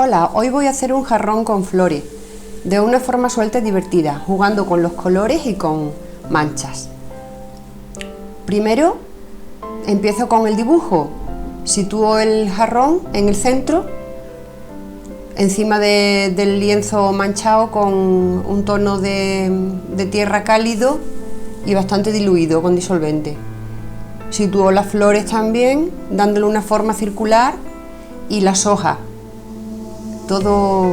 Hola, hoy voy a hacer un jarrón con flores, de una forma suelta y divertida, jugando con los colores y con manchas. Primero empiezo con el dibujo, sitúo el jarrón en el centro, encima del lienzo manchado con un tono de tierra cálido y bastante diluido con disolvente. Sitúo las flores también, dándole una forma circular, y las hojas, todo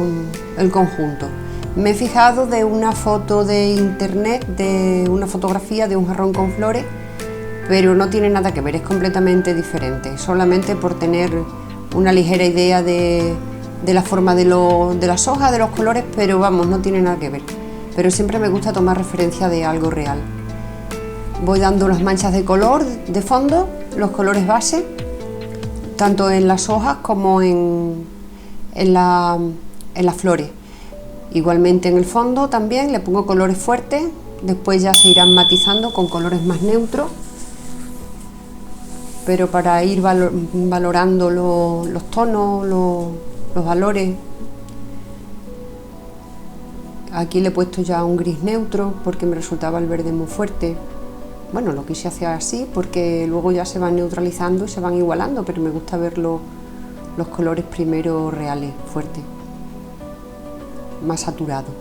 el conjunto. Me he fijado de una foto de internet, de una fotografía de un jarrón con flores, pero no tiene nada que ver, es completamente diferente, solamente por tener una ligera idea de la forma de las hojas, de los colores, pero vamos, no tiene nada que ver. Pero siempre me gusta tomar referencia de algo real. Voy dando las manchas de color de fondo, los colores base, tanto en las hojas como en las flores. Igualmente en el fondo también le pongo colores fuertes, después ya se irán matizando con colores más neutros, pero para ir valorando los tonos, los valores. Aquí le he puesto ya un gris neutro porque me resultaba el verde muy fuerte. Bueno, lo quise hacer así porque luego ya se van neutralizando y se van igualando, pero me gusta ver los colores primero reales, fuertes, más saturados.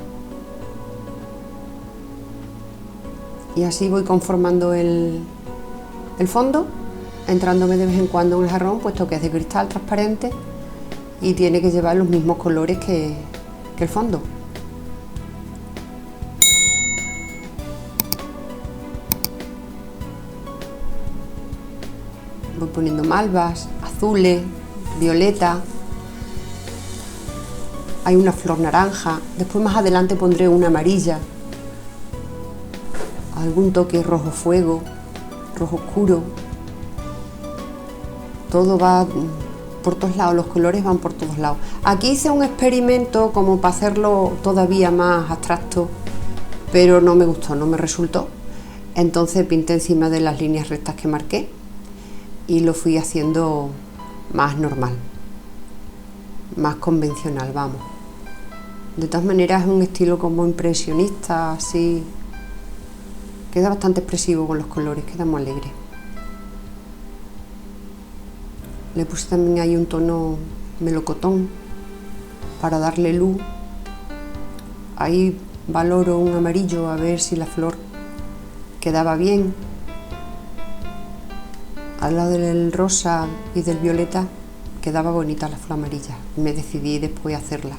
Y así voy conformando el fondo, entrándome de vez en cuando en el jarrón, puesto que es de cristal transparente y tiene que llevar los mismos colores que el fondo. Voy poniendo malvas, azules, violeta. Hay una flor naranja, después más adelante pondré una amarilla, algún toque rojo fuego, rojo oscuro. Todo va por todos lados, los colores van por todos lados. Aquí hice un experimento como para hacerlo todavía más abstracto, pero no me gustó, no me resultó. Entonces pinté encima de las líneas rectas que marqué y lo fui haciendo más normal, más convencional, vamos. De todas maneras es un estilo como impresionista, así. Queda bastante expresivo con los colores, queda muy alegre. Le puse también ahí un tono melocotón para darle luz. Ahí valoro un amarillo a ver si la flor quedaba bien. Al lado del rosa y del violeta quedaba bonita la flor amarilla. Me decidí después a hacerla.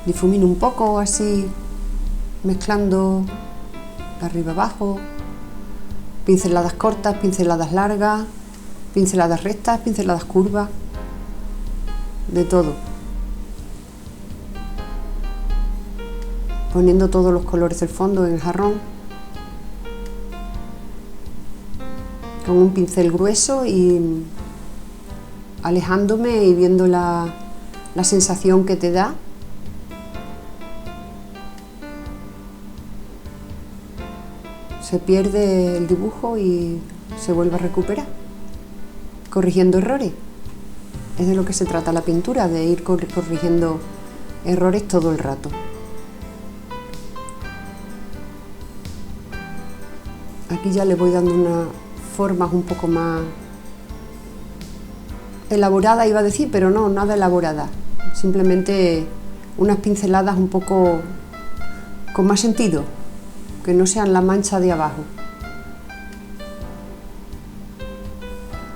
Difumino un poco así, mezclando de arriba abajo, pinceladas cortas, pinceladas largas, pinceladas rectas, pinceladas curvas, de todo. Poniendo todos los colores del fondo en el jarrón, con un pincel grueso y alejándome y viendo la sensación que te da. Se pierde el dibujo y se vuelve a recuperar, corrigiendo errores. Es de lo que se trata la pintura, de ir corrigiendo errores todo el rato. Aquí ya le voy dando unas formas un poco más elaborada, iba a decir, pero no, nada elaborada. Simplemente unas pinceladas un poco con más sentido, que no sean la mancha de abajo.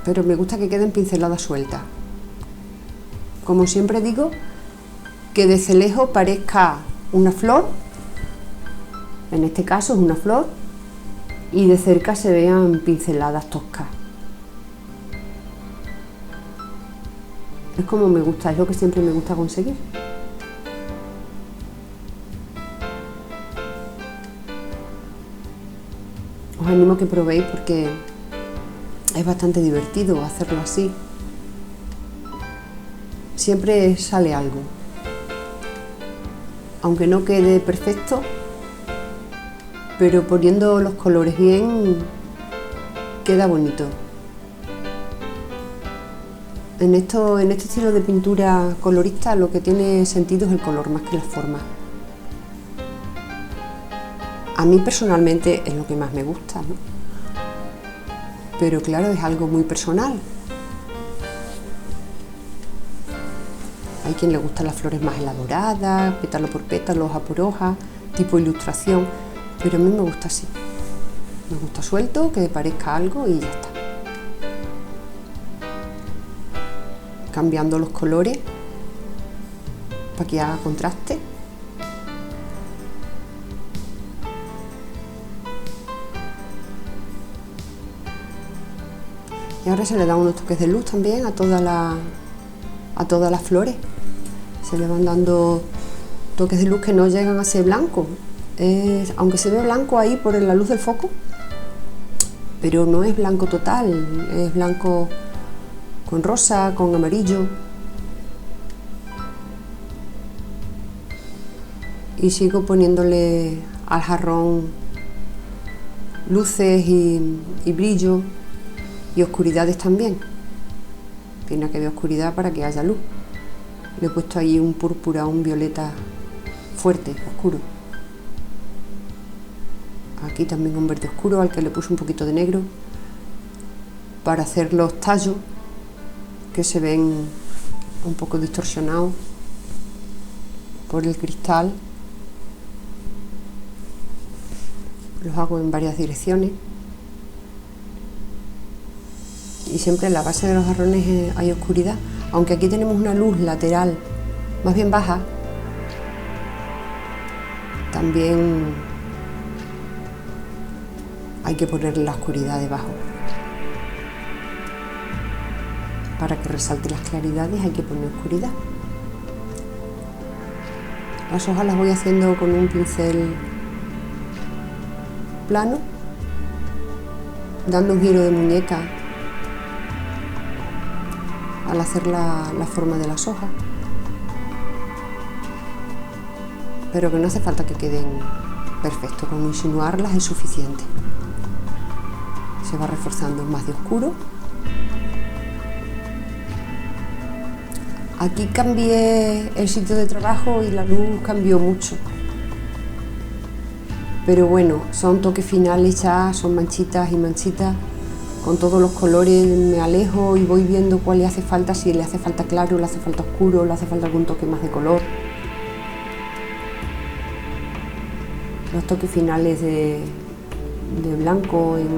Pero me gusta que queden pinceladas sueltas. Como siempre digo, que desde lejos parezca una flor, en este caso es una flor, y de cerca se vean pinceladas toscas. Es como me gusta, es lo que siempre me gusta conseguir. Os animo a que probéis porque es bastante divertido hacerlo así. Siempre sale algo. Aunque no quede perfecto, pero poniendo los colores bien, queda bonito. En este estilo de pintura colorista lo que tiene sentido es el color más que la forma. A mí personalmente es lo que más me gusta, ¿no? Pero claro, es algo muy personal. Hay quien le gustan las flores más elaboradas, pétalo por pétalo, hoja por hoja, tipo ilustración, pero a mí me gusta así. Me gusta suelto, que parezca algo y ya está. Cambiando los colores para que haga contraste. Y ahora se le dan unos toques de luz también a todas las flores. Se le van dando toques de luz que no llegan a ser blanco. Aunque se ve blanco ahí por la luz del foco, pero no es blanco total, es blanco con rosa, con amarillo. Y sigo poniéndole al jarrón luces y brillo y oscuridades también. Tiene que haber oscuridad para que haya luz. Le he puesto ahí un púrpura, un violeta fuerte, oscuro. Aquí también un verde oscuro al que le puse un poquito de negro para hacer los tallos que se ven un poco distorsionados por el cristal. Los hago en varias direcciones y siempre en la base de los jarrones hay oscuridad, aunque aquí tenemos una luz lateral más bien baja. También hay que ponerle la oscuridad debajo. Para que resalte las claridades hay que poner oscuridad. Las hojas las voy haciendo con un pincel plano, dando un giro de muñeca al hacer la forma de las hojas. Pero que no hace falta que queden perfectos, con insinuarlas es suficiente. Se va reforzando más de oscuro. Aquí cambié el sitio de trabajo y la luz cambió mucho. Pero bueno, son toques finales ya, son manchitas y manchitas. Con todos los colores me alejo y voy viendo cuál le hace falta, si le hace falta claro, le hace falta oscuro, le hace falta algún toque más de color. Los toques finales de blanco en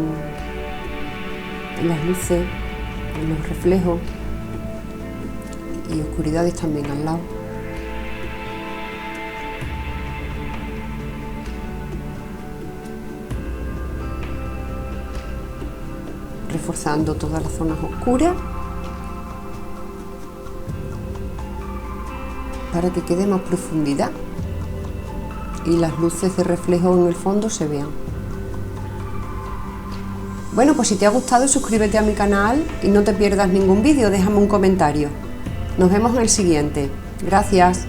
las luces, en los reflejos y oscuridades también al lado. Reforzando todas las zonas oscuras para que quede más profundidad y las luces de reflejo en el fondo se vean. Bueno, pues si te ha gustado, suscríbete a mi canal y no te pierdas ningún vídeo, déjame un comentario. Nos vemos en el siguiente. Gracias.